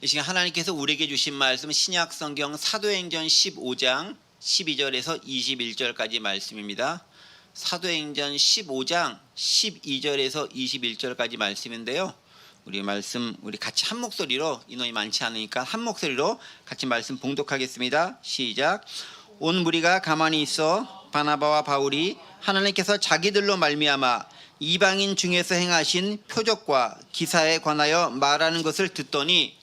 이 시간 하나님께서 우리에게 주신 말씀은 신약 성경 사도행전 15장 12절에서 21절까지 말씀입니다. 사도행전 15장 12절에서 21절까지 말씀인데요. 우리 같이 한 목소리로, 인원이 많지 않으니까 한 목소리로 같이 말씀 봉독하겠습니다. 시작. 온 무리가 가만히 있어 바나바와 바울이 하나님께서 자기들로 말미암아 이방인 중에서 행하신 표적과 기사에 관하여 말하는 것을 듣더니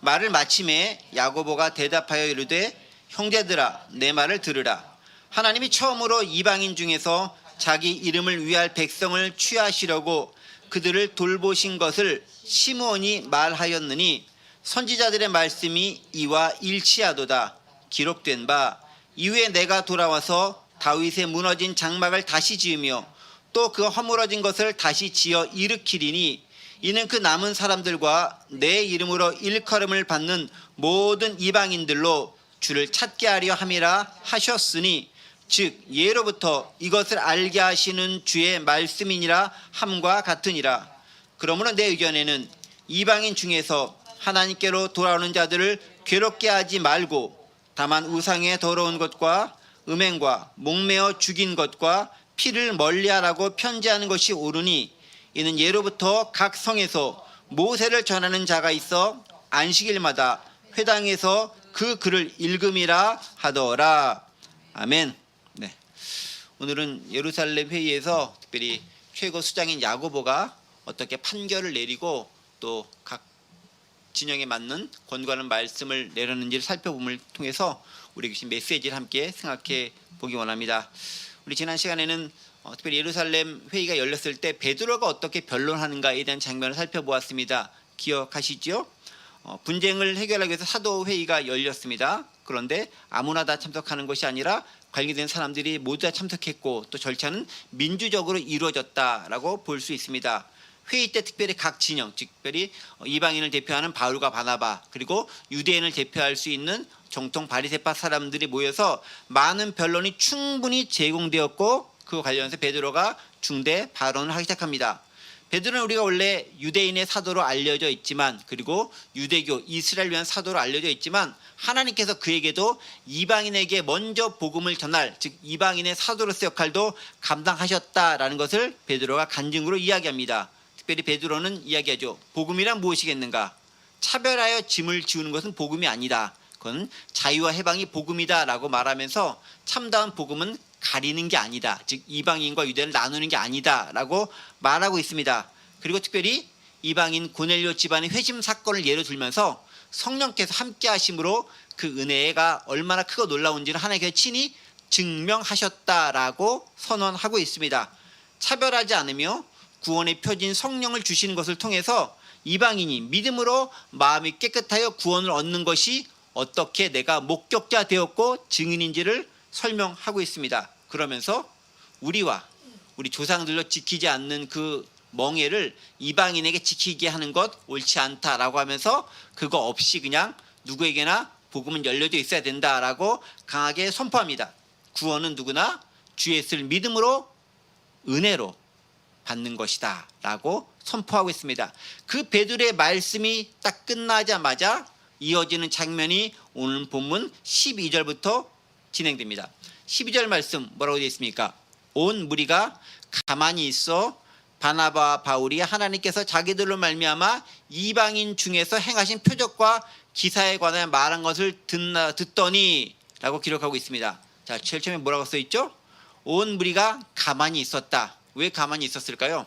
말을 마침에 야고보가 대답하여 이르되 형제들아 내 말을 들으라. 하나님이 처음으로 이방인 중에서 자기 이름을 위할 백성을 취하시려고 그들을 돌보신 것을 시므온이 말하였느니 선지자들의 말씀이 이와 일치하도다. 기록된 바 이후에 내가 돌아와서 다윗의 무너진 장막을 다시 지으며 또 그 허물어진 것을 다시 지어 일으키리니 이는 그 남은 사람들과 내 이름으로 일컬음을 받는 모든 이방인들로 주를 찾게 하려 함이라 하셨으니 즉 예로부터 이것을 알게 하시는 주의 말씀이니라 함과 같으니라. 그러므로 내 의견에는 이방인 중에서 하나님께로 돌아오는 자들을 괴롭게 하지 말고 다만 우상의 더러운 것과 음행과 목매어 죽인 것과 피를 멀리하라고 편지하는 것이 옳으니 이는 예로부터 각 성에서 모세를 전하는 자가 있어 안식일마다 회당에서 그 글을 읽음이라 하더라. 아멘. 네. 오늘은 예루살렘 회의에서 특별히 최고 수장인 야고보가 어떻게 판결을 내리고 또 각 진영에 맞는 권고하는 말씀을 내렸는지를 살펴봄을 통해서 우리에게 주신 메시지를 함께 생각해 보기 원합니다. 우리 지난 시간에는 특별히 예루살렘 회의가 열렸을 때 베드로가 어떻게 변론하는가에 대한 장면을 살펴보았습니다. 기억하시죠? 분쟁을 해결하기 위해서 사도 회의가 열렸습니다. 그런데 아무나 다 참석하는 것이 아니라 관계된 사람들이 모두 다 참석했고 또 절차는 민주적으로 이루어졌다라고 볼 수 있습니다. 회의 때 특별히 각 진영, 특별히 이방인을 대표하는 바울과 바나바 그리고 유대인을 대표할 수 있는 정통 바리새파 사람들이 모여서 많은 변론이 충분히 제공되었고 그와 관련해서 베드로가 중대 발언을 하기 시작합니다. 베드로는 우리가 원래 유대인의 사도로 알려져 있지만 그리고 유대교 이스라엘 위한 사도로 알려져 있지만 하나님께서 그에게도 이방인에게 먼저 복음을 전할 즉 이방인의 사도로서 역할도 감당하셨다라는 것을 베드로가 간증으로 이야기합니다. 특별히 베드로는 이야기하죠. 복음이란 무엇이겠는가? 차별하여 짐을 지우는 것은 복음이 아니다. 그건 자유와 해방이 복음이다라고 말하면서 참다운 복음은 가리는 게 아니다. 즉 이방인과 유대를 나누는 게 아니다라고 말하고 있습니다. 그리고 특별히 이방인 고넬료 집안의 회심 사건을 예로 들면서 성령께서 함께 하심으로 그 은혜가 얼마나 크고 놀라운지를 하나님께서 친히 증명하셨다라고 선언하고 있습니다. 차별하지 않으며 구원의 표진 성령을 주시는 것을 통해서 이방인이 믿음으로 마음이 깨끗하여 구원을 얻는 것이 어떻게 내가 목격자 되었고 증인인지를 설명하고 있습니다. 그러면서 우리와 우리 조상들로 지키지 않는 그 멍에를 이방인에게 지키게 하는 것 옳지 않다라고 하면서 그거 없이 그냥 누구에게나 복음은 열려져 있어야 된다라고 강하게 선포합니다. 구원은 누구나 주 예수를 믿음으로 은혜로 받는 것이다 라고 선포하고 있습니다. 그 베드로의 말씀이 딱 끝나자마자 이어지는 장면이 오늘 본문 12절부터 진행됩니다. 12절 말씀 뭐라고 되어 있습니까? 온 무리가 가만히 있어 바나바와 바울이 하나님께서 자기들로 말미암아 이방인 중에서 행하신 표적과 기사에 관하여 말한 것을 듣더니 라고 기록하고 있습니다. 자, 제일 처음에 뭐라고 써 있죠? 온 무리가 가만히 있었다. 왜 가만히 있었을까요?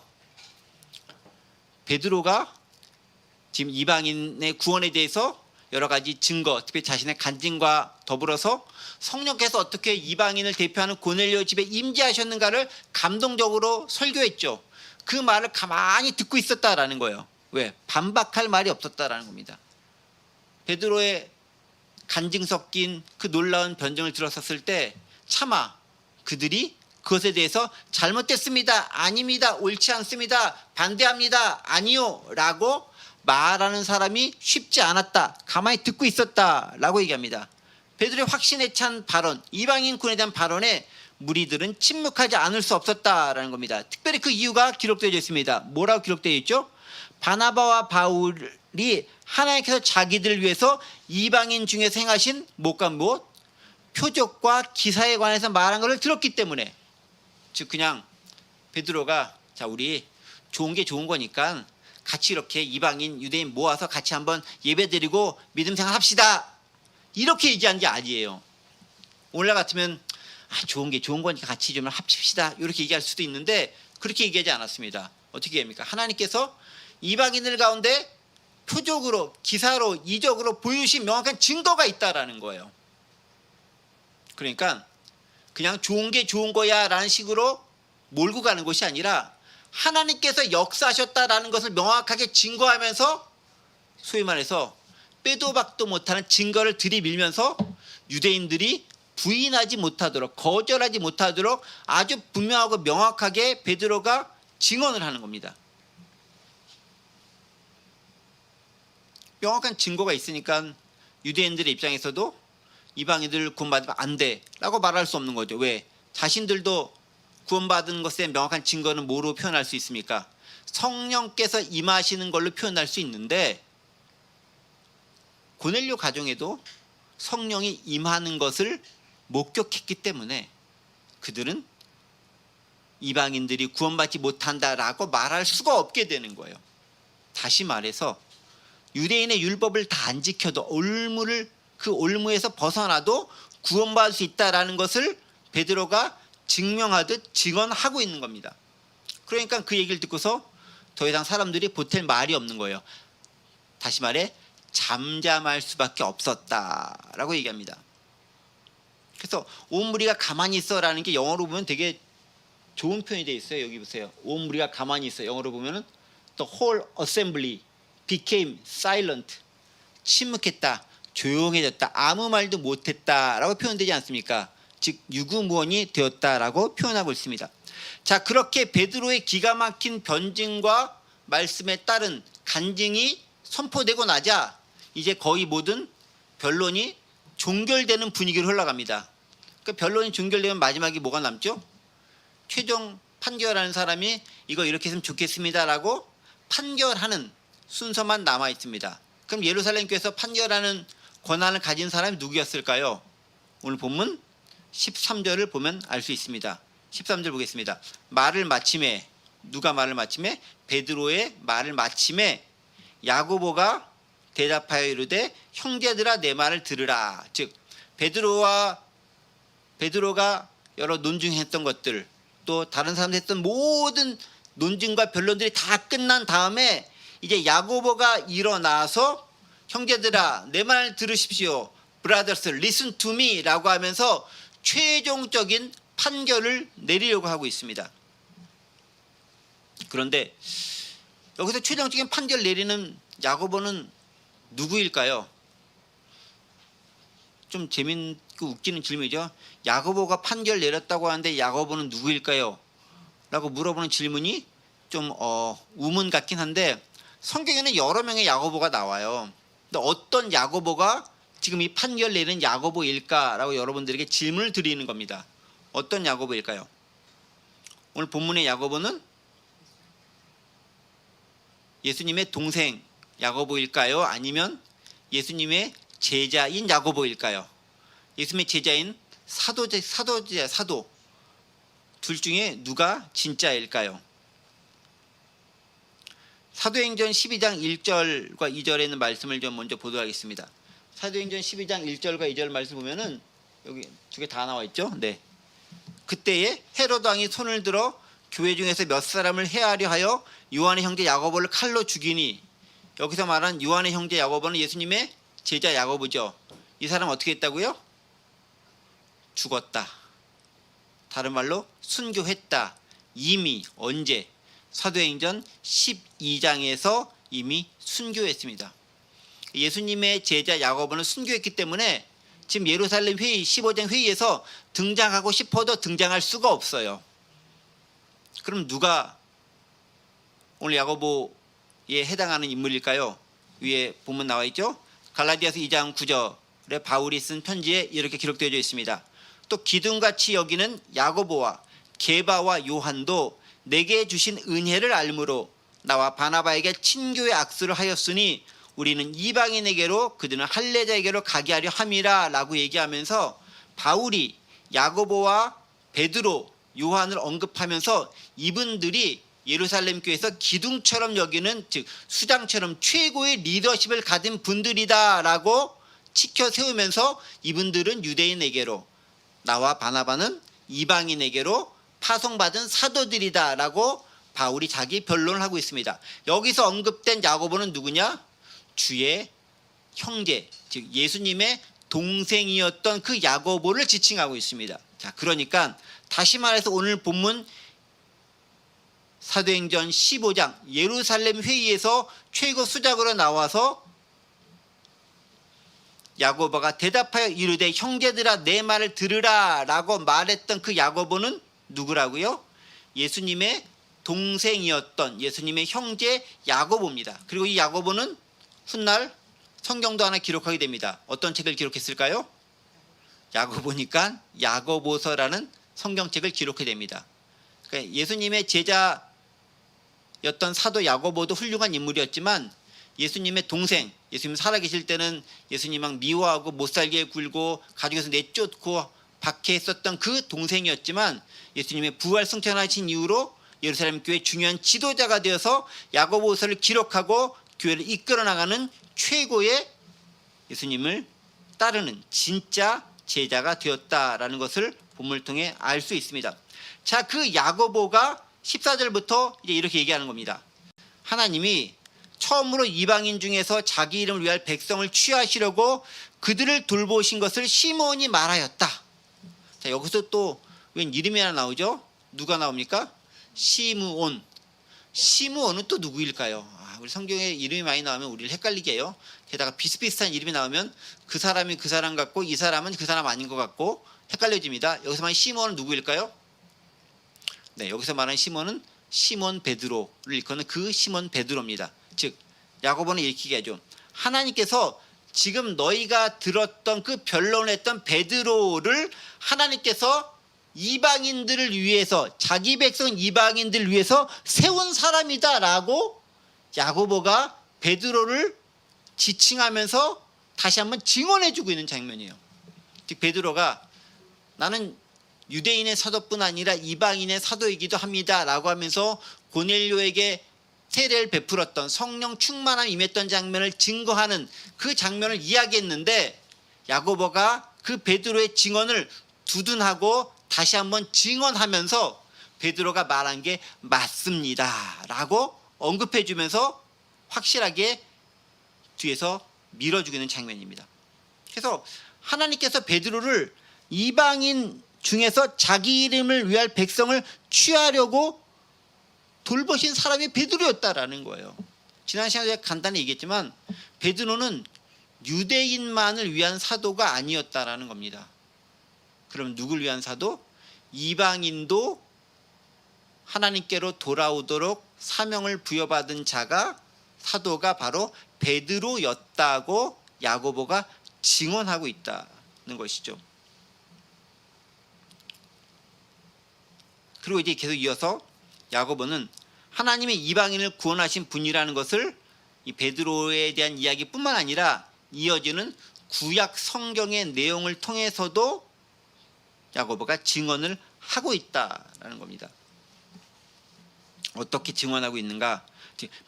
베드로가 지금 이방인의 구원에 대해서 여러 가지 증거, 특히 자신의 간증과 더불어서 성령께서 어떻게 이방인을 대표하는 고넬료 집에 임재하셨는가를 감동적으로 설교했죠. 그 말을 가만히 듣고 있었다라는 거예요. 왜? 반박할 말이 없었다라는 겁니다. 베드로의 간증 섞인 그 놀라운 변증을 들었었을 때 차마 그들이 그것에 대해서 잘못됐습니다. 아닙니다. 옳지 않습니다. 반대합니다. 아니요. 라고 말하는 사람이 쉽지 않았다. 가만히 듣고 있었다. 라고 얘기합니다. 베드로의 확신에 찬 발언, 이방인군에 대한 발언에 무리들은 침묵하지 않을 수 없었다라는 겁니다. 특별히 그 이유가 기록되어 있습니다. 뭐라고 기록되어 있죠? 바나바와 바울 하나님께서 자기들을 위해서 이방인 중에서 행하신 무엇과 무엇? 표적과 기사에 관해서 말한 것을 들었기 때문에, 즉 그냥 베드로가 자 우리 좋은 게 좋은 거니까 같이 이렇게 이방인 유대인 모아서 같이 한번 예배드리고 믿음 생활합시다 이렇게 얘기한 게 아니에요. 오늘날 같으면 좋은 게 좋은 거니까 같이 좀 합칩시다 이렇게 얘기할 수도 있는데 그렇게 얘기하지 않았습니다. 어떻게 합니까? 하나님께서 이방인들 가운데 표적으로 기사로 이적으로 보여주신 명확한 증거가 있다라는 거예요. 그러니까 그냥 좋은 게 좋은 거야 라는 식으로 몰고 가는 것이 아니라 하나님께서 역사하셨다라는 것을 명확하게 증거하면서 소위 말해서 빼도 박도 못하는 증거를 들이밀면서 유대인들이 부인하지 못하도록 거절하지 못하도록 아주 분명하고 명확하게 베드로가 증언을 하는 겁니다. 명확한 증거가 있으니까 유대인들의 입장에서도 이방인들 구원받으면 안 돼라고 말할 수 없는 거죠. 왜? 자신들도 구원받은 것에 명확한 증거는 뭐로 표현할 수 있습니까? 성령께서 임하시는 걸로 표현할 수 있는데 고넬료 가정에도 성령이 임하는 것을 목격했기 때문에 그들은 이방인들이 구원받지 못한다라고 말할 수가 없게 되는 거예요. 다시 말해서 유대인의 율법을 다 안 지켜도 그 올무에서 벗어나도 구원받을 수 있다라는 것을 베드로가 증명하듯 증언하고 있는 겁니다. 그러니까 그 얘기를 듣고서 더 이상 사람들이 보탤 말이 없는 거예요. 다시 말해 잠잠할 수밖에 없었다라고 얘기합니다. 그래서 온 무리가 가만히 있어라는 게 영어로 보면 되게 좋은 표현이 되어 있어요. 여기 보세요. 온 무리가 가만히 있어. 영어로 보면은 The whole assembly became silent. 침묵했다. 조용해졌다. 아무 말도 못했다라고 표현되지 않습니까? 즉 유구무원이 되었다라고 표현하고 있습니다. 자, 그렇게 베드로의 기가 막힌 변증과 말씀에 따른 간증이 선포되고 나자 이제 거의 모든 변론이 종결되는 분위기로 흘러갑니다. 그러니까 변론이 종결되면 마지막에 뭐가 남죠? 최종 판결하는 사람이 이거 이렇게 했으면 좋겠습니다라고 판결하는 순서만 남아 있습니다. 그럼 예루살렘 교회에서 판결하는 권한을 가진 사람이 누구였을까요? 오늘 본문 13절을 보면 알 수 있습니다. 13절 보겠습니다. 말을 마침에 누가 말을 마침에 베드로의 말을 마침에 야고보가 대답하여 이르되 형제들아 내 말을 들으라. 즉 베드로가 여러 논증했던 것들 또 다른 사람들 했던 모든 논증과 변론들이 다 끝난 다음에 이제 야고보가 일어나서 형제들아 내 말 들으십시오. Brothers listen to me 라고 하면서 최종적인 판결을 내리려고 하고 있습니다. 그런데 여기서 최종적인 판결 내리는 야고보는 누구일까요? 좀 재밌고 웃기는 질문이죠. 야고보가 판결 내렸다고 하는데 야고보는 누구일까요? 라고 물어보는 질문이 좀 우문 같긴 한데 성경에는 여러 명의 야고보가 나와요. 근데 어떤 야고보가 지금 이 판결 내리는 야고보일까라고 여러분들에게 질문을 드리는 겁니다. 어떤 야고보일까요? 오늘 본문의 야고보는 예수님의 동생 야고보일까요? 아니면 예수님의 제자인 야고보일까요? 예수님의 제자인 사도 둘 중에 누가 진짜일까요? 사도행전 12장 1절과 2절에 있는 말씀을 좀 먼저 보도록 하겠습니다. 사도행전 12장 1절과 2절 말씀 보면은 여기 두 개 다 나와 있죠? 네. 그때에 헤로드 왕이 손을 들어 교회 중에서 몇 사람을 해하려 하여 요한의 형제 야고보를 칼로 죽이니, 여기서 말한 요한의 형제 야고보는 예수님의 제자 야고보죠. 이 사람 어떻게 했다고요? 죽었다. 다른 말로 순교했다. 이미 언제? 사도행전 12장에서 이미 순교했습니다. 예수님의 제자 야고보는 순교했기 때문에 지금 예루살렘 회의 15장 회의에서 등장하고 싶어도 등장할 수가 없어요. 그럼 누가 오늘 야고보에 해당하는 인물일까요? 위에 본문 나와 있죠. 갈라디아서 2장 9절에 바울이 쓴 편지에 이렇게 기록되어 있습니다. 또 기둥같이 여기는 야고보와 게바와 요한도 내게 주신 은혜를 알므로 나와 바나바에게 친교의 악수를 하였으니 우리는 이방인에게로 그들은 할례자에게로 가게 하려 함이라 라고 얘기하면서 바울이 야고보와 베드로, 요한을 언급하면서 이분들이 예루살렘 교회에서 기둥처럼 여기는, 즉 수장처럼 최고의 리더십을 가진 분들이다라고 치켜 세우면서 이분들은 유대인에게로, 나와 바나바는 이방인에게로 파송받은 사도들이다라고 바울이 자기 변론을 하고 있습니다. 여기서 언급된 야고보는 누구냐? 주의 형제, 즉 예수님의 동생이었던 그 야고보를 지칭하고 있습니다. 자, 그러니까 다시 말해서 오늘 본문 사도행전 15장 예루살렘 회의에서 최고 수작으로 나와서 야고보가 대답하여 이르되 형제들아 내 말을 들으라 라고 말했던 그 야고보는 누구라고요? 예수님의 동생이었던 예수님의 형제 야고보입니다. 그리고 이 야고보는 훗날 성경도 하나 기록하게 됩니다. 어떤 책을 기록했을까요? 야고보니까 야고보서라는 성경책을 기록하게 됩니다. 그러니까 예수님의 제자였던 사도 야고보도 훌륭한 인물이었지만 예수님의 동생, 예수님 살아계실 때는 예수님 막 미워하고 못살게 굴고 가족에서 내쫓고 박해했었던 그 동생이었지만 예수님의 부활 승천하신 이후로 예루살렘 교회 중요한 지도자가 되어서 야고보서를 기록하고 교회를 이끌어 나가는 최고의 예수님을 따르는 진짜 제자가 되었다라는 것을 본문을 통해 알 수 있습니다. 자, 그 야고보가 14절부터 이제 이렇게 얘기하는 겁니다. 하나님이 처음으로 이방인 중에서 자기 이름을 위할 백성을 취하시려고 그들을 돌보신 것을 시므온이 말하였다. 자, 여기서 또 웬 이름이 하나 나오죠? 누가 나옵니까? 시므온. 시므온은 또 누구일까요? 우리 성경에 이름이 많이 나오면 우리를 헷갈리게 해요. 게다가 비슷비슷한 이름이 나오면 그 사람이 그 사람 같고 이 사람은 그 사람 아닌 것 같고 헷갈려집니다. 여기서 말하는 시므온은 누구일까요? 네, 여기서 말하는 시몬은 시몬 베드로를 일컫는 그 시몬 베드로입니다. 즉 야고보는 이렇게 얘기하죠. 하나님께서 지금 너희가 들었던 그 변론했던 베드로를 하나님께서 이방인들을 위해서, 자기 백성 이방인들을 위해서 세운 사람이다라고 야고보가 베드로를 지칭하면서 다시 한번 증언해주고 있는 장면이에요. 즉 베드로가 나는 유대인의 사도뿐 아니라 이방인의 사도이기도 합니다라고 하면서 고넬료에게 세례를 베풀었던, 성령 충만함이 임했던 장면을 증거하는 그 장면을 이야기했는데 야고보가 그 베드로의 증언을 두둔하고 다시 한번 증언하면서 베드로가 말한 게 맞습니다라고 언급해주면서 확실하게 뒤에서 밀어주고 있는 장면입니다. 그래서 하나님께서 베드로를 이방인 중에서 자기 이름을 위할 백성을 취하려고 돌보신 사람이 베드로였다라는 거예요. 지난 시간에 제가 간단히 얘기했지만 베드로는 유대인만을 위한 사도가 아니었다라는 겁니다. 그럼 누굴 위한 사도? 이방인도 하나님께로 돌아오도록 사명을 부여받은 자가, 사도가 바로 베드로였다고 야고보가 증언하고 있다는 것이죠. 그리고 이제 계속 이어서 야고보는 하나님의 이방인을 구원하신 분이라는 것을 이 베드로에 대한 이야기뿐만 아니라 이어지는 구약 성경의 내용을 통해서도 야고보가 증언을 하고 있다라는 겁니다. 어떻게 증언하고 있는가?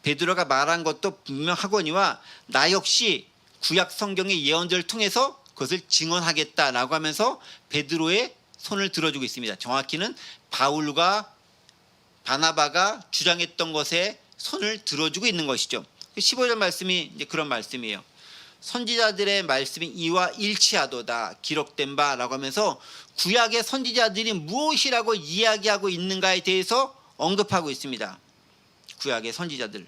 베드로가 말한 것도 분명하거니와 나 역시 구약 성경의 예언들을 통해서 그것을 증언하겠다라고 하면서 베드로의 손을 들어주고 있습니다. 정확히는 바울과 바나바가 주장했던 것에 손을 들어주고 있는 것이죠. 15절 말씀이 이제 그런 말씀이에요. 선지자들의 말씀이 이와 일치하도다 기록된 바라고 하면서 구약의 선지자들이 무엇이라고 이야기하고 있는가에 대해서 언급하고 있습니다. 구약의 선지자들,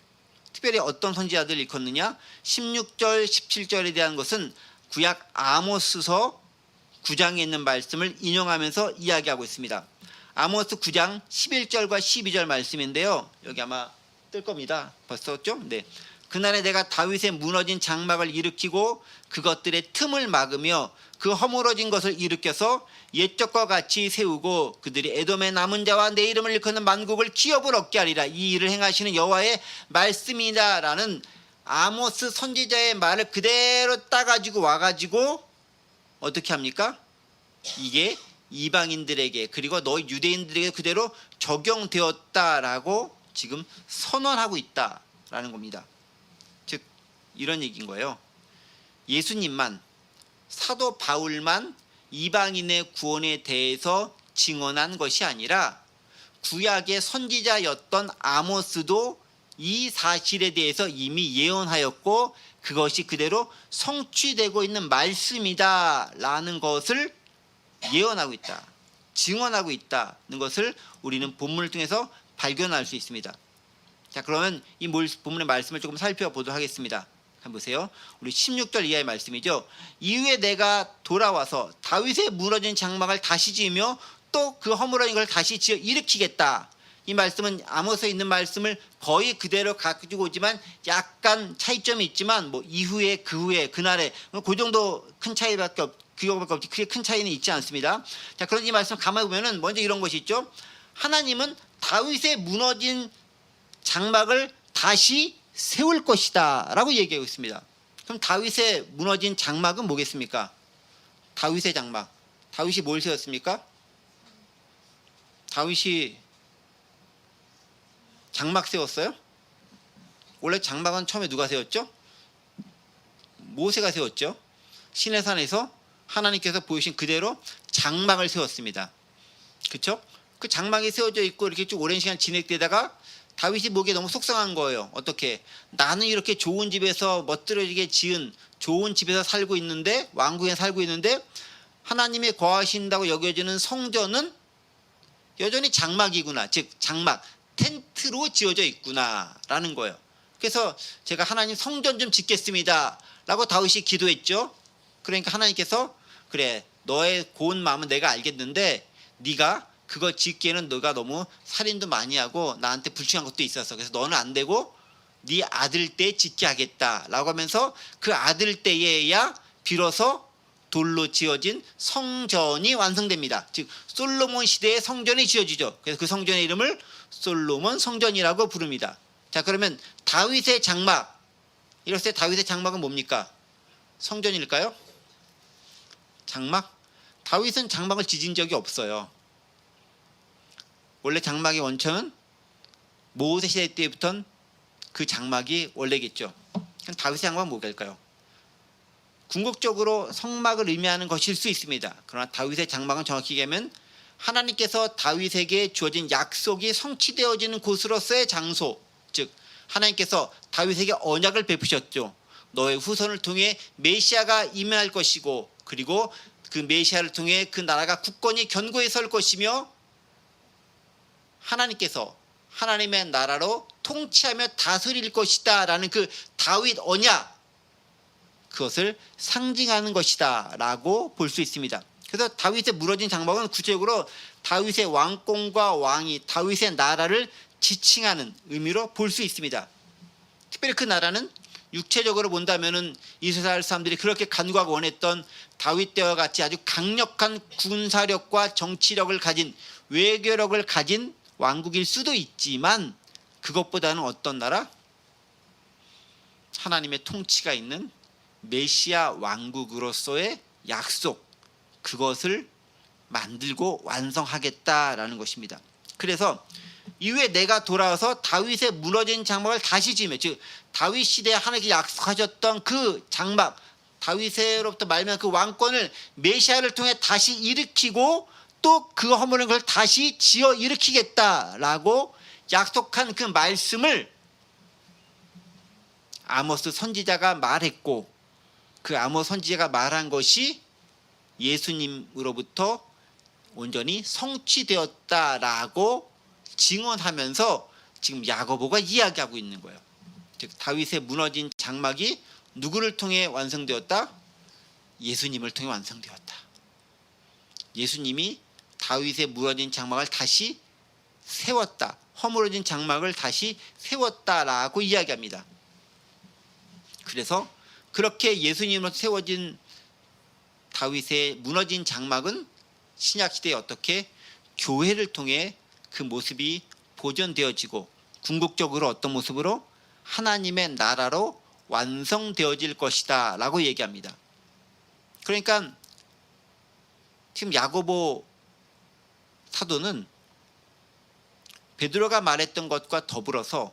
특별히 어떤 선지자들을 일컫느냐? 16절 17절에 대한 것은 구약 아모스서 9장에 있는 말씀을 인용하면서 이야기하고 있습니다. 아모스 9장 11절과 12절 말씀인데요. 여기 아마 뜰 겁니다. 벌써 떴죠? 네. 그날에 내가 다윗의 무너진 장막을 일으키고 그것들의 틈을 막으며 그 허물어진 것을 일으켜서 옛적과 같이 세우고 그들이 에돔의 남은 자와 내 이름을 일컫는 만국을 기업을 얻게 하리라. 이 일을 행하시는 여호와의 말씀이다라는 아모스 선지자의 말을 그대로 따가지고 와가지고 어떻게 합니까? 이게 이방인들에게 그리고 너희 유대인들에게 그대로 적용되었다라고 지금 선언하고 있다라는 겁니다. 즉 이런 얘기인 거예요. 예수님만, 사도 바울만 이방인의 구원에 대해서 증언한 것이 아니라 구약의 선지자였던 아모스도 이 사실에 대해서 이미 예언하였고 그것이 그대로 성취되고 있는 말씀이다라는 것을 예언하고 있다, 증언하고 있다는 것을 우리는 본문을 통해서 발견할 수 있습니다. 자, 그러면 이 본문의 말씀을 조금 살펴보도록 하겠습니다. 한번 보세요. 우리 16절 이하의 말씀이죠. 이후에 내가 돌아와서 다윗의 무너진 장막을 다시 지으며 또 그 허물어진 걸 다시 지어 일으키겠다. 이 말씀은 아모스에 있는 말씀을 거의 그대로 가지고 오지만 약간 차이점이 있지만 뭐 이후에 그 후에 그날에 그 정도 큰 차이밖에 그거밖에 없지 크게 큰 차이는 있지 않습니다. 자, 그런 이 말씀 가만히 보면은 먼저 이런 것이 있죠. 하나님은 다윗의 무너진 장막을 다시 세울 것이다 라고 얘기하고 있습니다. 그럼 다윗의 무너진 장막은 뭐겠습니까? 다윗의 장막. 다윗이 뭘 세웠습니까? 다윗이 장막 세웠어요? 원래 장막은 처음에 누가 세웠죠? 모세가 세웠죠. 시내산에서 하나님께서 보이신 그대로 장막을 세웠습니다. 그렇죠? 그 장막이 세워져 있고 이렇게 쭉 오랜 시간 진행되다가 다윗이 보기에 너무 속상한 거예요. 어떻게? 나는 이렇게 좋은 집에서 멋들어지게 지은 좋은 집에서 살고 있는데, 왕궁에 살고 있는데 하나님이 거하신다고 여겨지는 성전은 여전히 장막이구나. 즉 장막, 텐트로 지어져 있구나 라는 거예요. 그래서 제가 하나님 성전 좀 짓겠습니다 라고 다윗이 기도했죠. 그러니까 하나님께서 그래, 너의 고운 마음은 내가 알겠는데 네가 그거 짓기에는 너가 너무 살인도 많이 하고 나한테 불충한 것도 있었어. 그래서 너는 안 되고 네 아들 때 짓게 하겠다라고 하면서 그 아들 때에야 비로소 돌로 지어진 성전이 완성됩니다. 즉 솔로몬 시대의 성전이 지어지죠. 그래서 그 성전의 이름을 솔로몬 성전이라고 부릅니다. 자, 그러면 다윗의 장막, 이랬을 때 다윗의 장막은 뭡니까? 성전일까요? 장막? 다윗은 장막을 지진 적이 없어요. 원래 장막의 원천은 모세 시대 때부터 그 장막이 원래겠죠. 그럼 다윗의 장막은 뭐일까요? 궁극적으로 성막을 의미하는 것일 수 있습니다. 그러나 다윗의 장막은 정확히 얘기하면 하나님께서 다윗에게 주어진 약속이 성취되어지는 곳으로서의 장소, 즉 하나님께서 다윗에게 언약을 베푸셨죠. 너의 후손을 통해 메시아가 임할 것이고 그리고 그 메시아를 통해 그 나라가 굳건히 견고히 설 것이며 하나님께서 하나님의 나라로 통치하며 다스릴 것이다 라는 그 다윗 언약, 그것을 상징하는 것이다 라고 볼 수 있습니다. 그래서 다윗의 무너진 장막은 구체적으로 다윗의 왕권과 왕이 다윗의 나라를 지칭하는 의미로 볼 수 있습니다. 특별히 그 나라는 육체적으로 본다면은 이스라엘 사람들이 그렇게 간구하고 원했던 다윗 때와 같이 아주 강력한 군사력과 정치력을 가진, 외교력을 가진 왕국일 수도 있지만 그것보다는 어떤 나라? 하나님의 통치가 있는 메시아 왕국으로서의 약속, 그것을 만들고 완성하겠다라는 것입니다. 그래서 이후에 내가 돌아와서 다윗의 무너진 장막을 다시 지으며, 즉 다윗 시대에 하나님께 약속하셨던 그 장막, 다윗으로부터 말미암은 그 왕권을 메시아를 통해 다시 일으키고 또 그 허물은 걸 다시 지어 일으키겠다라고 약속한 그 말씀을 아모스 선지자가 말했고, 그 아모스 선지자가 말한 것이 예수님으로부터 온전히 성취되었다라고 증언하면서 지금 야고보가 이야기하고 있는 거예요. 즉 다윗의 무너진 장막이 누구를 통해 완성되었다? 예수님을 통해 완성되었다. 예수님이 다윗의 무너진 장막을 다시 세웠다. 허물어진 장막을 다시 세웠다라고 이야기합니다. 그래서 그렇게 예수님으로 세워진 다윗의 무너진 장막은 신약시대에 어떻게 교회를 통해 그 모습이 보존되어지고 궁극적으로 어떤 모습으로 하나님의 나라로 완성되어질 것이다 라고 얘기합니다. 그러니까 지금 야고보 사도는 베드로가 말했던 것과 더불어서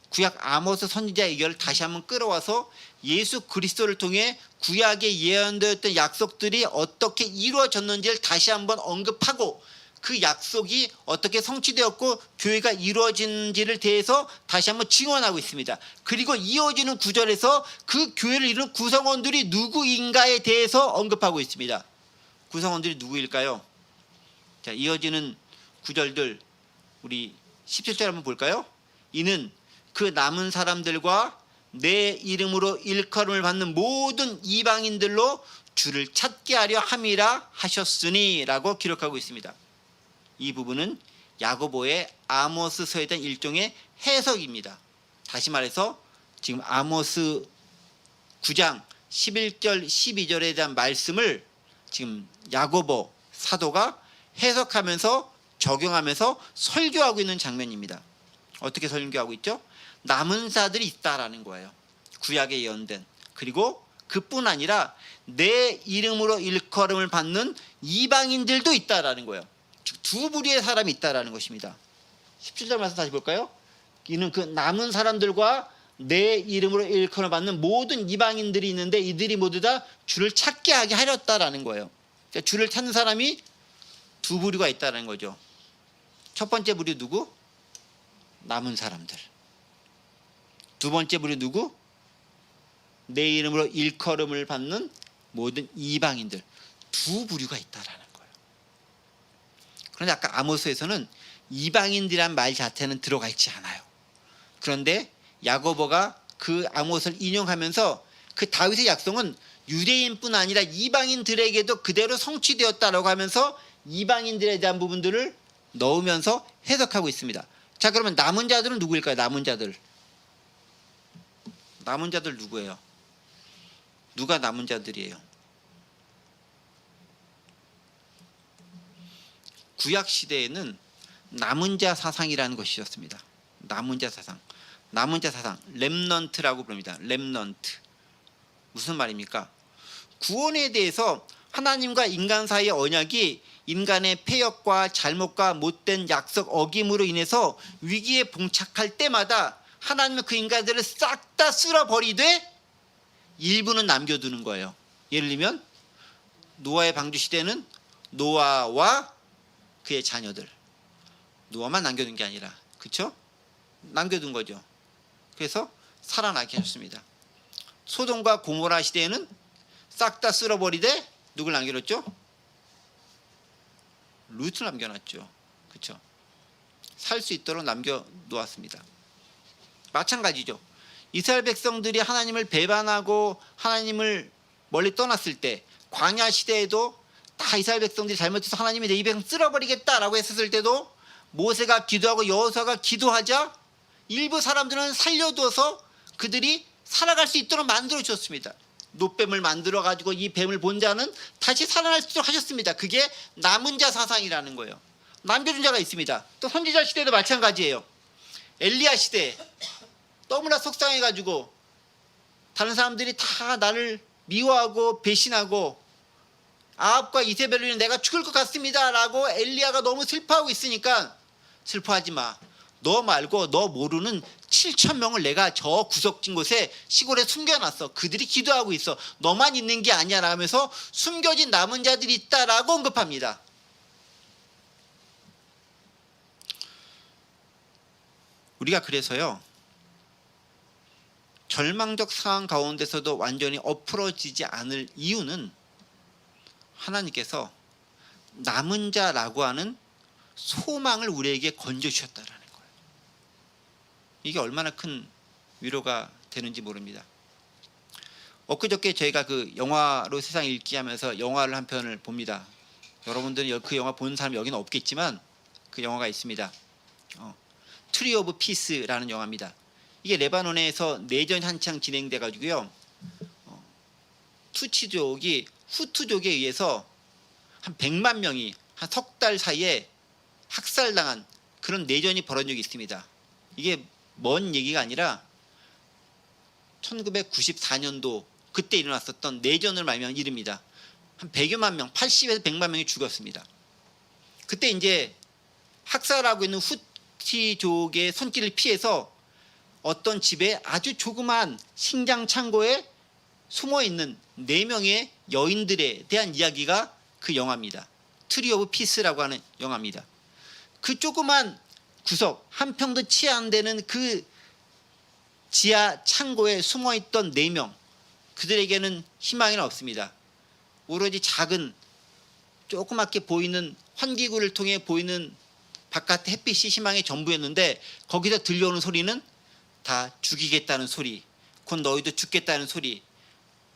구약 아모스 선지자의 의견을 다시 한번 끌어와서 예수 그리스도를 통해 구약에 예언되었던 약속들이 어떻게 이루어졌는지를 다시 한번 언급하고 그 약속이 어떻게 성취되었고 교회가 이루어진지를 대해서 다시 한번 증언하고 있습니다. 그리고 이어지는 구절에서 그 교회를 이루는 구성원들이 누구인가에 대해서 언급하고 있습니다. 구성원들이 누구일까요? 자, 이어지는 구절들 우리 17절 한번 볼까요? 이는 그 남은 사람들과 내 이름으로 일컬음을 받는 모든 이방인들로 주를 찾게 하려 함이라 하셨으니 라고 기록하고 있습니다. 이 부분은 야고보의 아모스서에 대한 일종의 해석입니다. 다시 말해서 지금 아모스 9장 11절 12절에 대한 말씀을 지금 야고보 사도가 해석하면서 적용하면서 설교하고 있는 장면입니다. 어떻게 설교하고 있죠? 남은 자들이 있다라는 거예요. 구약에 예언된. 그리고 그뿐 아니라 내 이름으로 일컬음을 받는 이방인들도 있다라는 거예요. 즉 두 부류의 사람이 있다라는 것입니다. 17절 말씀 다시 볼까요? 이는 그 남은 사람들과 내 이름으로 일컬음을 받는 모든 이방인들이 있는데 이들이 모두 다 주를 찾게 하게 하렸다라는 거예요. 그러니까 주를 찾는 사람이 두 부류가 있다는 거죠. 첫 번째 부류 누구? 남은 사람들. 두 번째 부류 누구? 내 이름으로 일컬음을 받는 모든 이방인들. 두 부류가 있다라는 거예요. 그런데 아까 아모스에서는 이방인들이란 말 자체는 들어가 있지 않아요. 그런데 야고보가 그 아모스를 인용하면서 그 다윗의 약속은 유대인뿐 아니라 이방인들에게도 그대로 성취되었다라고 하면서 이방인들에 대한 부분들을 넣으면서 해석하고 있습니다. 자, 그러면 남은 자들은 누구일까요? 남은 자들. 남은 자들 누구예요? 누가 남은 자들이에요? 구약 시대에는 남은 자 사상이라는 것이 있었습니다. 남은 자 사상. 남은 자 사상, 렘넌트라고 부릅니다. 렘넌트. 무슨 말입니까? 구원에 대해서 하나님과 인간 사이의 언약이 인간의 폐역과 잘못과 못된 약속 어김으로 인해서 위기에 봉착할 때마다 하나님은 그 인간들을 싹 다 쓸어버리되 일부는 남겨두는 거예요. 예를 들면 노아의 방주 시대는 노아와 그의 자녀들, 노아만 남겨둔 게 아니라, 그렇죠? 남겨둔 거죠. 그래서 살아나게 하셨습니다. 소돔과 고모라 시대에는 싹 다 쓸어버리되 누굴 남겨뒀죠? 룻을 남겨놨죠. 그렇죠? 살 수 있도록 남겨놓았습니다. 마찬가지죠. 이스라엘 백성들이 하나님을 배반하고 하나님을 멀리 떠났을 때 광야 시대에도 다 이스라엘 백성들이 잘못해서 하나님이 내 이 백성 쓸어버리겠다라고 했었을 때도 모세가 기도하고 여호수아가 기도하자 일부 사람들은 살려둬서 그들이 살아갈 수 있도록 만들어 주었습니다. 놋뱀을 만들어 가지고 이 뱀을 본 자는 다시 살아날 수 있도록 하셨습니다. 그게 남은 자 사상이라는 거예요. 남겨준 자가 있습니다. 또 선지자 시대도 마찬가지예요. 엘리야 시대 너무나 속상해 가지고 다른 사람들이 다 나를 미워하고 배신하고 아합과 이세벨로 인해 내가 죽을 것 같습니다 라고 엘리야가 너무 슬퍼하고 있으니까 슬퍼하지 마. 너 말고 너 모르는 7,000명을 내가 저 구석진 곳에 시골에 숨겨놨어. 그들이 기도하고 있어. 너만 있는 게 아니야 라면서 숨겨진 남은 자들이 있다라고 언급합니다. 우리가 그래서요, 절망적 상황 가운데서도 완전히 엎어지지 않을 이유는 하나님께서 남은 자라고 하는 소망을 우리에게 건져주셨다라는 거예요. 이게 얼마나 큰 위로가 되는지 모릅니다. 엊그저께 저희가 그 영화로 세상 읽기 하면서 영화를 한 편을 봅니다. 여러분들은 그 영화 본 사람이 여기는 없겠지만 그 영화가 있습니다. 트리 오브 피스라는 영화입니다. 이게 레바논에서 내전이 한창 진행돼 가지고요, 투치족이 후투족에 의해서 한 100만 명이 한 석 달 사이에 학살당한 그런 내전이 벌어진 적이 있습니다. 이게 먼 얘기가 아니라 1994년도 그때 일어났었던 내전을 말미암은 일입니다. 한 100여만 명, 80에서 100만 명이 죽었습니다. 그때 이제 학살하고 있는 후티족의 손길을 피해서 어떤 집에 아주 조그만 식량 창고에 숨어있는 4명의 여인들에 대한 이야기가 그 영화입니다. 트리 오브 피스라고 하는 영화입니다. 그 조그만 구석 한 평도 채 안 되는 그 지하 창고에 숨어있던 4명, 그들에게는 희망이 없습니다. 오로지 작은 조그맣게 보이는 환기구를 통해 보이는 바깥의 햇빛이 희망의 전부였는데 거기서 들려오는 소리는 다 죽이겠다는 소리, 곧 너희도 죽겠다는 소리,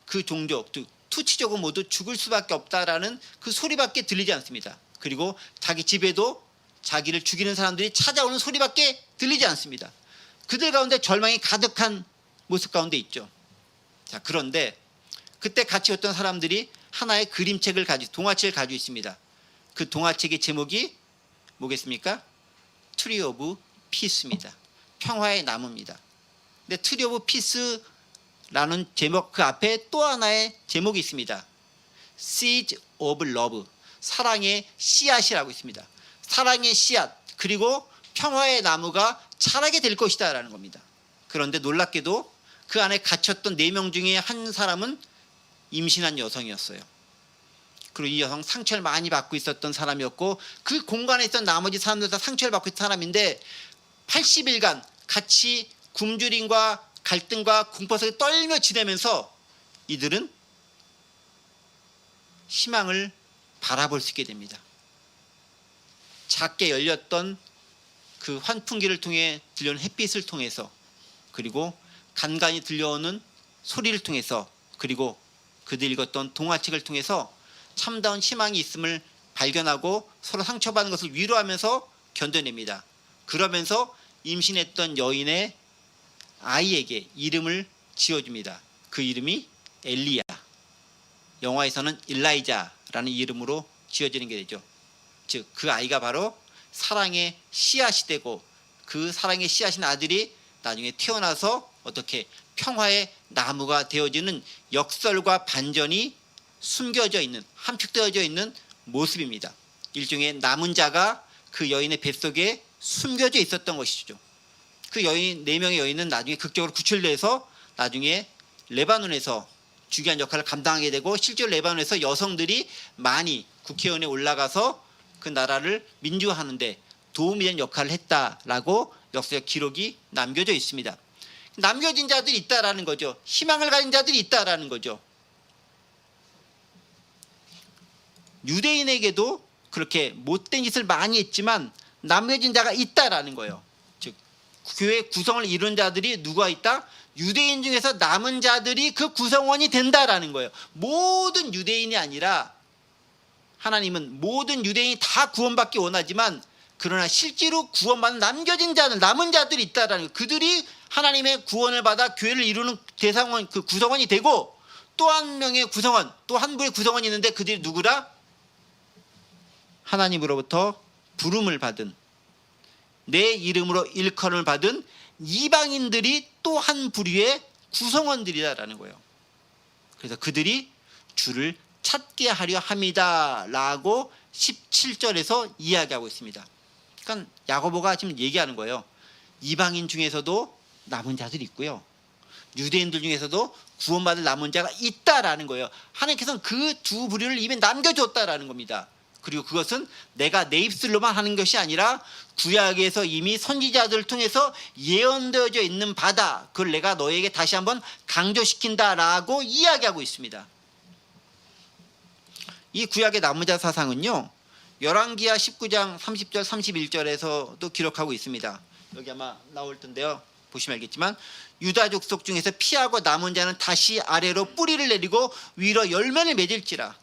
그 종족, 투치족은 모두 죽을 수밖에 없다라는 그 소리밖에 들리지 않습니다. 그리고 자기 집에도 자기를 죽이는 사람들이 찾아오는 소리밖에 들리지 않습니다. 그들 가운데 절망이 가득한 모습 가운데 있죠. 자, 그런데 그때 같이 왔던 사람들이 하나의 그림책을 동화책을 가지고 있습니다. 그 동화책의 제목이 뭐겠습니까? 트리 오브 피스입니다. 평화의 나무입니다. 근데 트리 오브 피스라는 제목 그 앞에 또 하나의 제목이 있습니다. Seeds of Love, 사랑의 씨앗이라고 있습니다. 사랑의 씨앗, 그리고 평화의 나무가 자라게 될 것이다 라는 겁니다. 그런데 놀랍게도 그 안에 갇혔던 4명 중에 한 사람은 임신한 여성이었어요. 그리고 이 여성 상처를 많이 받고 있었던 사람이었고 그 공간에 있던 나머지 사람들 다 상처를 받고 있던 사람인데 80일간 같이 굶주림과 갈등과 공포 속에 떨며 지내면서 이들은 희망을 바라볼 수 있게 됩니다. 작게 열렸던 그 환풍기를 통해 들려오는 햇빛을 통해서, 그리고 간간히 들려오는 소리를 통해서, 그리고 그들이 읽었던 동화책을 통해서 참다운 희망이 있음을 발견하고 서로 상처받는 것을 위로하면서 견뎌냅니다. 그러면서 임신했던 여인의 아이에게 이름을 지어줍니다. 그 이름이 엘리야, 영화에서는 일라이자라는 이름으로 지어지는 게 되죠. 즉 그 아이가 바로 사랑의 씨앗이 되고 그 사랑의 씨앗인 아들이 나중에 태어나서 어떻게 평화의 나무가 되어지는 역설과 반전이 숨겨져 있는, 함축되어져 있는 모습입니다. 일종의 남은 자가 그 여인의 뱃속에 숨겨져 있었던 것이죠. 그 여인, 4명의 여인은 나중에 극적으로 구출돼서 나중에 레바논에서 중요한 역할을 감당하게 되고, 실제로 레바논에서 여성들이 많이 국회의원에 올라가서 그 나라를 민주화하는데 도움이 되는 역할을 했다라고 역사적 기록이 남겨져 있습니다. 남겨진 자들이 있다라는 거죠. 희망을 가진 자들이 있다라는 거죠. 유대인에게도 그렇게 못된 짓을 많이 했지만 남겨진 자가 있다라는 거예요. 즉 교회 구성을 이룬 자들이 누가 있다? 유대인 중에서 남은 자들이 그 구성원이 된다라는 거예요. 모든 유대인이 아니라 하나님은 모든 유대인이 다 구원받기 원하지만, 그러나 실제로 구원받는 남겨진 자들, 남은 자들이 있다라는 거예요. 그들이 하나님의 구원을 받아 교회를 이루는 대상원, 그 구성원이 되고, 또 한 명의 구성원, 또 한 분의 구성원이 있는데 그들이 누구라? 하나님으로부터 부름을 받은, 내 이름으로 일컬음을 받은 이방인들이 또 한 부류의 구성원들이다라는 거예요. 그래서 그들이 주를 찾게 하려 함이다 라고 17절에서 이야기하고 있습니다. 그러니까 야고보가 지금 얘기하는 거예요. 이방인 중에서도 남은 자들이 있고요, 유대인들 중에서도 구원받을 남은 자가 있다라는 거예요. 하나님께서는 그 두 부류를 이미 남겨줬다라는 겁니다. 그리고 그것은 내가 내 입술로만 하는 것이 아니라 구약에서 이미 선지자들을 통해서 예언되어져 있는 바다, 그걸 내가 너에게 다시 한번 강조시킨다라고 이야기하고 있습니다. 이 구약의 남은 자 사상은요, 열왕기하 19장 30절 31절에서도 기록하고 있습니다. 여기 아마 나올 텐데요, 보시면 알겠지만, 유다 족속 중에서 피하고 남은 자는 다시 아래로 뿌리를 내리고 위로 열매를 맺을지라.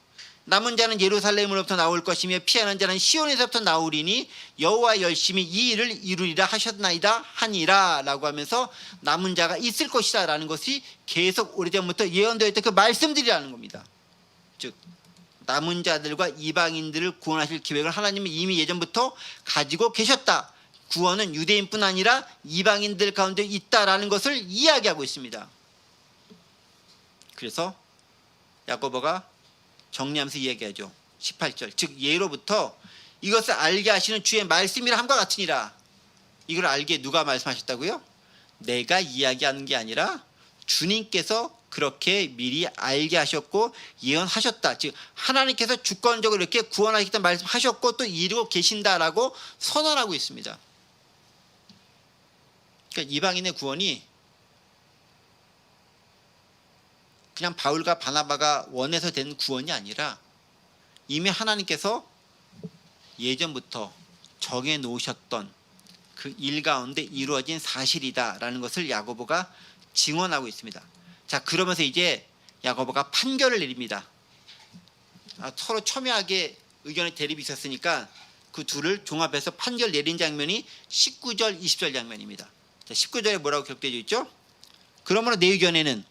남은 자는 예루살렘으로부터 나올 것이며 피하는 자는 시온에서부터 나오리니 여호와 열심히 이 일을 이루리라 하셨나이다 하니라 라고 하면서 남은 자가 있을 것이다 라는 것이 계속 오래전부터 예언되어 있던 그 말씀들이라는 겁니다. 즉 남은 자들과 이방인들을 구원하실 계획을 하나님은 이미 예전부터 가지고 계셨다. 구원은 유대인뿐 아니라 이방인들 가운데 있다라는 것을 이야기하고 있습니다. 그래서 야고보가 정리하면서 이야기하죠. 18절. 즉 예로부터 이것을 알게 하시는 주의 말씀이라 함과 같으니라. 이걸 알게 누가 말씀하셨다고요? 내가 이야기하는 게 아니라 주님께서 그렇게 미리 알게 하셨고 예언하셨다. 즉 하나님께서 주권적으로 이렇게 구원하시겠다 말씀하셨고 또 이루고 계신다라고 선언하고 있습니다. 그러니까 이방인의 구원이 그냥 바울과 바나바가 원해서 된 구원이 아니라 이미 하나님께서 예전부터 정해 놓으셨던 그 일 가운데 이루어진 사실이다라는 것을 야고보가 증언하고 있습니다. 자, 그러면서 이제 야고보가 판결을 내립니다. 서로 첨예하게 의견의 대립이 있었으니까 그 둘을 종합해서 판결 내린 장면이 19절, 20절 장면입니다. 자, 19절에 뭐라고 기록되어 있죠? 그러므로 내 의견에는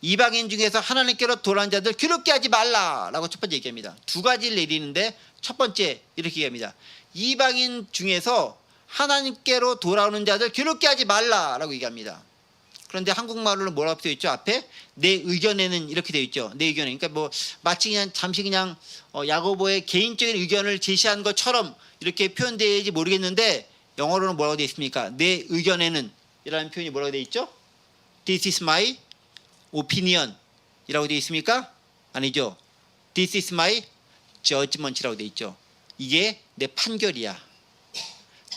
이방인 중에서 하나님께로 돌아온 자들 괴롭게 하지 말라라고 첫 번째 얘기합니다. 두 가지를 내리는데 첫 번째 이렇게 얘기합니다. 이방인 중에서 하나님께로 돌아오는 자들 괴롭게 하지 말라라고 얘기합니다. 그런데 한국말로 뭐라고 되어 있죠? 앞에 내 의견에는 이렇게 되어 있죠. 내 의견에. 그러니까 뭐 마치 그냥 잠시 그냥 야고보의 개인적인 의견을 제시한 것처럼 이렇게 표현되지 모르겠는데 영어로는 뭐라고 되어 있습니까? 내 의견에는 이라는 표현이 뭐라고 되어 있죠? This is my opinion 이라고 되어 있습니까? 아니죠. This is my judgment이라고 되어 있죠. 이게 내 판결이야.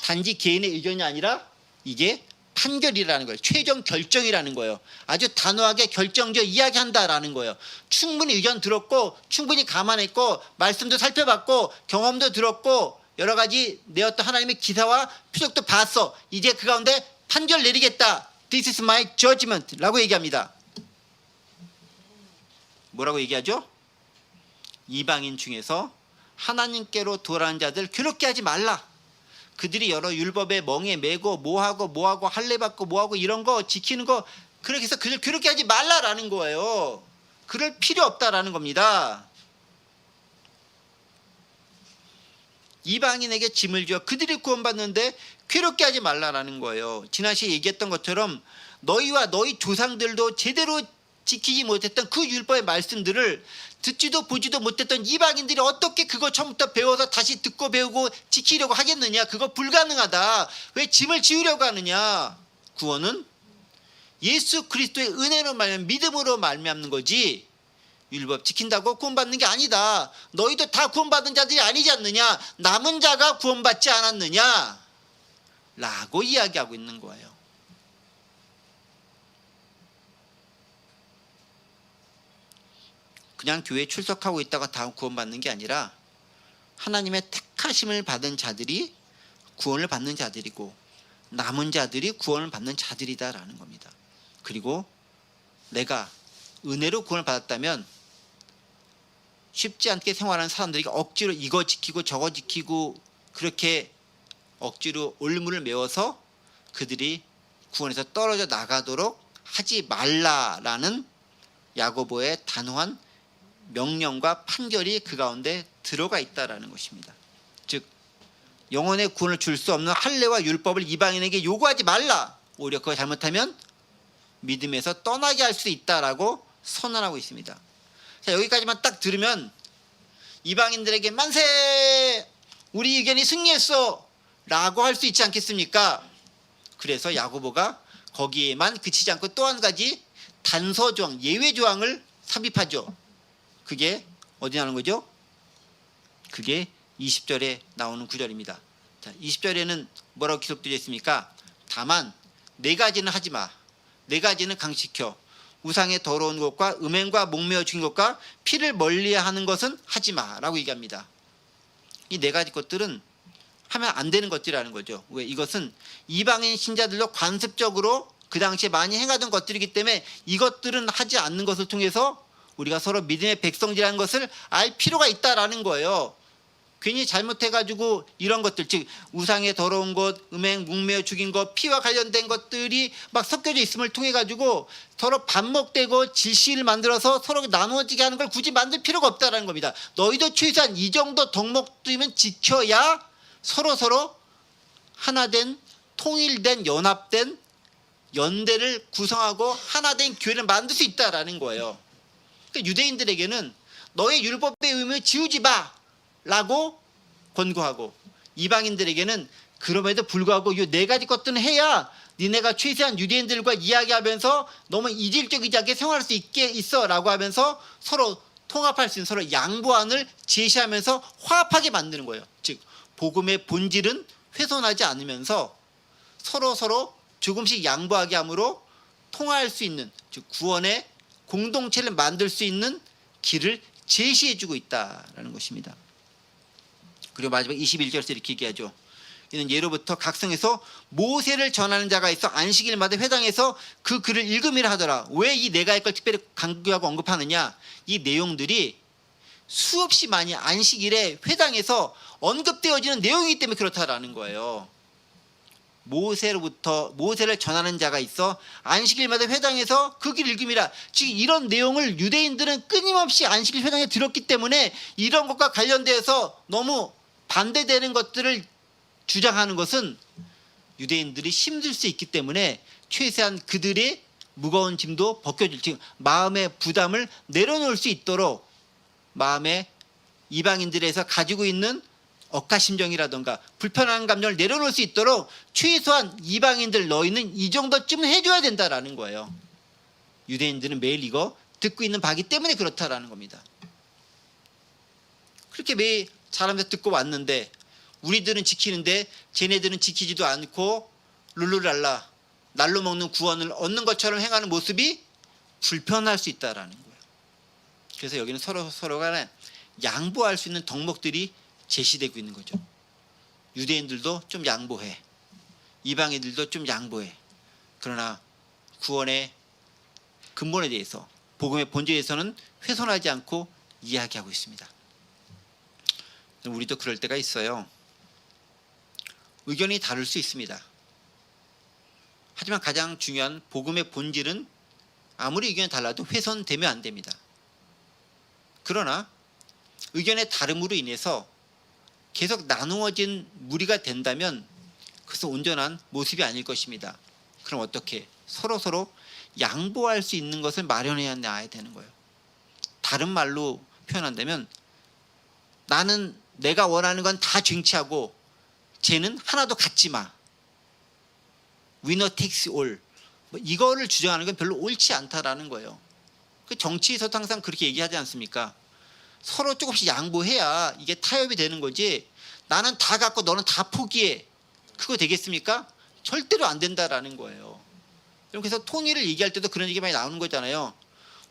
단지 개인의 의견이 아니라 이게 판결이라는 거예요. 최종 결정이라는 거예요. 아주 단호하게 결정적 이야기한다라는 거예요. 충분히 의견 들었고 충분히 감안했고 말씀도 살펴봤고 경험도 들었고 여러 가지 내 어떤 하나님의 기사와 표적도 봤어. 이제 그 가운데 판결 내리겠다. This is my judgment 라고 얘기합니다. 뭐라고 얘기하죠? 이방인 중에서 하나님께로 돌아온 자들 괴롭게 하지 말라. 그들이 여러 율법의 멍에 매고 뭐하고 할례받고 뭐하고 이런 거 지키는 거 그렇게 해서 그들 괴롭게 하지 말라라는 거예요. 그럴 필요 없다라는 겁니다. 이방인에게 짐을 주어 그들이 구원받는데 괴롭게 하지 말라라는 거예요. 지난 시간에 얘기했던 것처럼 너희와 너희 조상들도 제대로 지키지 못했던 그 율법의 말씀들을 듣지도 보지도 못했던 이방인들이 어떻게 그거 처음부터 배워서 다시 듣고 배우고 지키려고 하겠느냐. 그거 불가능하다. 왜 짐을 지우려고 하느냐. 구원은 예수 그리스도의 은혜로 말미암아 믿음으로 말미암는 거지 율법 지킨다고 구원받는 게 아니다. 너희도 다 구원받은 자들이 아니지 않느냐. 남은 자가 구원받지 않았느냐 라고 이야기하고 있는 거예요. 그냥 교회에 출석하고 있다가 다 구원받는 게 아니라 하나님의 택하심을 받은 자들이 구원을 받는 자들이고 남은 자들이 구원을 받는 자들이다라는 겁니다. 그리고 내가 은혜로 구원을 받았다면 쉽지 않게 생활하는 사람들이 억지로 이거 지키고 저거 지키고 그렇게 억지로 올무를 메워서 그들이 구원에서 떨어져 나가도록 하지 말라라는 야고보의 단호한 명령과 판결이 그 가운데 들어가 있다라는 것입니다. 즉 영혼의 구원을 줄 수 없는 할례와 율법을 이방인에게 요구하지 말라. 오히려 그거 잘못하면 믿음에서 떠나게 할 수 있다라고 선언하고 있습니다. 자, 여기까지만 딱 들으면 이방인들에게 만세! 우리 의견이 승리했어! 라고 할 수 있지 않겠습니까? 그래서 야고보가 거기에만 그치지 않고 또 한 가지 단서조항, 예외조항을 삽입하죠. 그게 어디 나오는 거죠? 그게 20절에 나오는 구절입니다. 자, 20절에는 뭐라고 기록되어 있습니까? 다만 네 가지는 하지 마. 네 가지는 강시켜. 우상의 더러운 것과 음행과 목매어 죽인 것과 피를 멀리하는 것은 하지 마라고 얘기합니다. 이 네 가지 것들은 하면 안 되는 것들이라는 거죠. 왜? 이것은 이방인 신자들도 관습적으로 그 당시에 많이 행하던 것들이기 때문에 이것들은 하지 않는 것을 통해서 우리가 서로 믿음의 백성이라는 것을 알 필요가 있다라는 거예요. 괜히 잘못해가지고 이런 것들, 즉 우상의 더러운 것, 음행, 목매어 죽인 것, 피와 관련된 것들이 막 섞여져 있음을 통해 가지고 서로 반목되고 질시를 만들어서 서로 나누어지게 하는 걸 굳이 만들 필요가 없다라는 겁니다. 너희도 최소한 이 정도 덕목들이면 지켜야 서로 하나된 통일된 연합된 연대를 구성하고 하나된 교회를 만들 수 있다라는 거예요. 그러니까 유대인들에게는 너의 율법의 의무를 지우지 마라고 권고하고, 이방인들에게는 그럼에도 불구하고 이 네 가지 것들은 해야 니네가 최소한 유대인들과 이야기하면서 너무 이질적이지 않게 생활할 수 있어라고 하면서 서로 통합할 수 있는, 서로 양보안을 제시하면서 화합하게 만드는 거예요. 즉 복음의 본질은 훼손하지 않으면서 서로 조금씩 양보하게 함으로 통화할 수 있는, 즉 구원의 공동체를 만들 수 있는 길을 제시해주고 있다라는 것입니다. 그리고 마지막 21절에서 이렇게 얘기하죠. 이는 예로부터 각 성에서 모세를 전하는 자가 있어 안식일마다 회당에서 그 글을 읽음이라 하더라. 왜 이 네 가지 걸 특별히 강조하고 언급하느냐? 이 내용들이 수없이 많이 안식일에 회당에서 언급되어지는 내용이기 때문에 그렇다라는 거예요. 모세를 전하는 자가 있어 안식일마다 회당에서 그 길 읽음이라. 즉 이런 내용을 유대인들은 끊임없이 안식일 회당에 들었기 때문에 이런 것과 관련돼서 너무 반대되는 것들을 주장하는 것은 유대인들이 힘들 수 있기 때문에 최소한 그들의 무거운 짐도 벗겨질, 즉 마음의 부담을 내려놓을 수 있도록 마음에 이방인들에서 가지고 있는 억가심정이라던가 불편한 감정을 내려놓을 수 있도록 최소한 이방인들 너희는 이 정도쯤은 해줘야 된다라는 거예요. 유대인들은 매일 이거 듣고 있는 바기 때문에 그렇다라는 겁니다. 그렇게 매일 잘하면서 듣고 왔는데 우리들은 지키는데 쟤네들은 지키지도 않고 룰루랄라 날로 먹는 구원을 얻는 것처럼 행하는 모습이 불편할 수 있다라는 거예요. 그래서 여기는 서로 간에 양보할 수 있는 덕목들이 제시되고 있는 거죠. 유대인들도 좀 양보해, 이방인들도 좀 양보해. 그러나 구원의 근본에 대해서, 복음의 본질에 대해서는 훼손하지 않고 이야기하고 있습니다. 우리도 그럴 때가 있어요. 의견이 다를 수 있습니다. 하지만 가장 중요한 복음의 본질은 아무리 의견이 달라도 훼손되면 안 됩니다. 그러나 의견의 다름으로 인해서 계속 나누어진 무리가 된다면 그것은 온전한 모습이 아닐 것입니다. 그럼 어떻게? 서로 양보할 수 있는 것을 마련해야 되는 거예요. 다른 말로 표현한다면 나는 내가 원하는 건 다 쟁취하고 쟤는 하나도 갖지 마. Winner takes all. 이거를 주장하는 건 별로 옳지 않다라는 거예요. 정치에서도 항상 그렇게 얘기하지 않습니까? 서로 조금씩 양보해야 이게 타협이 되는 거지, 나는 다 갖고 너는 다 포기해, 그거 되겠습니까? 절대로 안 된다라는 거예요. 그래서 통일을 얘기할 때도 그런 얘기 많이 나오는 거잖아요.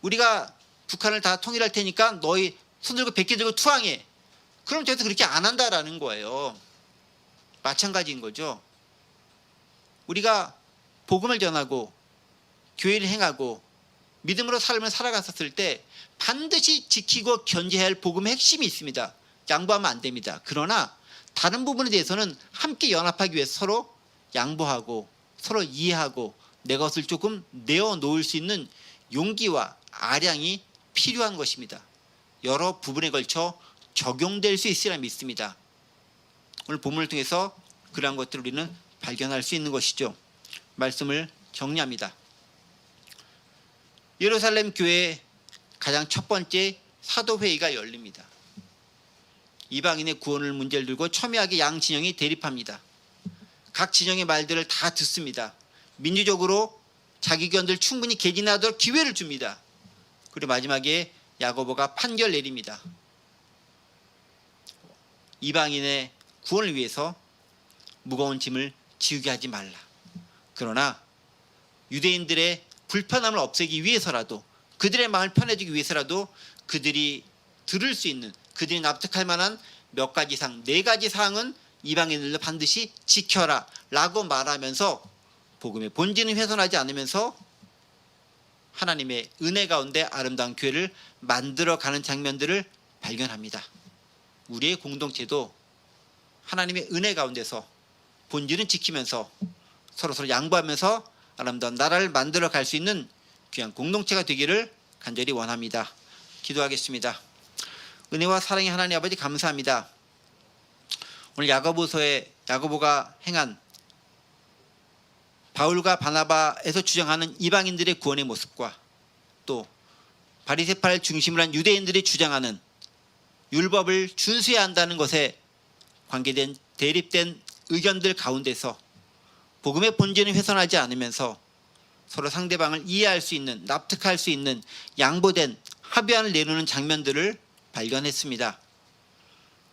우리가 북한을 다 통일할 테니까 너희 손 들고 100개 들고 투항해. 그럼 저기서 그렇게 안 한다라는 거예요. 마찬가지인 거죠. 우리가 복음을 전하고 교회를 행하고 믿음으로 삶을 살아갔었을 때 반드시 지키고 견제해야 할 복음의 핵심이 있습니다. 양보하면 안 됩니다. 그러나 다른 부분에 대해서는 함께 연합하기 위해서 서로 양보하고 서로 이해하고 내 것을 조금 내어놓을 수 있는 용기와 아량이 필요한 것입니다. 여러 부분에 걸쳐 적용될 수 있으리라 믿습니다. 오늘 본문을 통해서 그러한 것들을 우리는 발견할 수 있는 것이죠. 말씀을 정리합니다. 예루살렘 교회의 가장 첫 번째 사도회의가 열립니다. 이방인의 구원을 문제를 들고 첨예하게 양 진영이 대립합니다. 각 진영의 말들을 다 듣습니다. 민주적으로 자기 의견들 충분히 개진하도록 기회를 줍니다. 그리고 마지막에 야고보가 판결 내립니다. 이방인의 구원을 위해서 무거운 짐을 지우게 하지 말라. 그러나 유대인들의 불편함을 없애기 위해서라도, 그들의 마음을 편해지기 위해서라도 그들이 들을 수 있는, 그들이 납득할 만한 몇 가지 사항, 4가지 사항은 이방인들도 반드시 지켜라 라고 말하면서 복음의 본질은 훼손하지 않으면서 하나님의 은혜 가운데 아름다운 교회를 만들어가는 장면들을 발견합니다. 우리의 공동체도 하나님의 은혜 가운데서 본질은 지키면서 서로 양보하면서 아름다운 나라를 만들어 갈 수 있는 귀한 공동체가 되기를 간절히 원합니다. 기도하겠습니다. 은혜와 사랑의 하나님 아버지, 감사합니다. 오늘 야고보가 행한 바울과 바나바에서 주장하는 이방인들의 구원의 모습과 또 바리새파를 중심으로 한 유대인들이 주장하는 율법을 준수해야 한다는 것에 관계된 대립된 의견들 가운데서 복음의 본질은 훼손하지 않으면서 서로 상대방을 이해할 수 있는, 납득할 수 있는 양보된 합의안을 내놓는 장면들을 발견했습니다.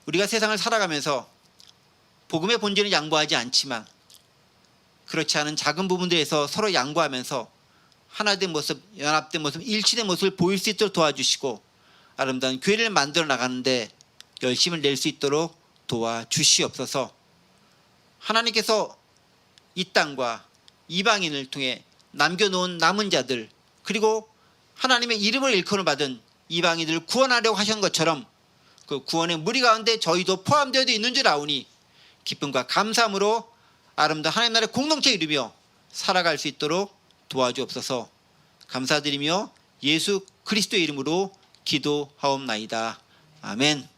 우리가 세상을 살아가면서 복음의 본질은 양보하지 않지만 그렇지 않은 작은 부분들에서 서로 양보하면서 하나된 모습, 연합된 모습, 일치된 모습을 보일 수 있도록 도와주시고 아름다운 교회를 만들어 나가는데 열심을 낼 수 있도록 도와주시옵소서. 하나님께서 이 땅과 이방인을 통해 남겨놓은 남은 자들, 그리고 하나님의 이름을 일컬음 받은 이방인들을 구원하려고 하신 것처럼 그 구원의 무리 가운데 저희도 포함되어 있는 줄 아오니 기쁨과 감사함으로 아름다운 하나님 나라의 공동체에 이루며 살아갈 수 있도록 도와주옵소서. 감사드리며 예수 그리스도의 이름으로 기도하옵나이다. 아멘.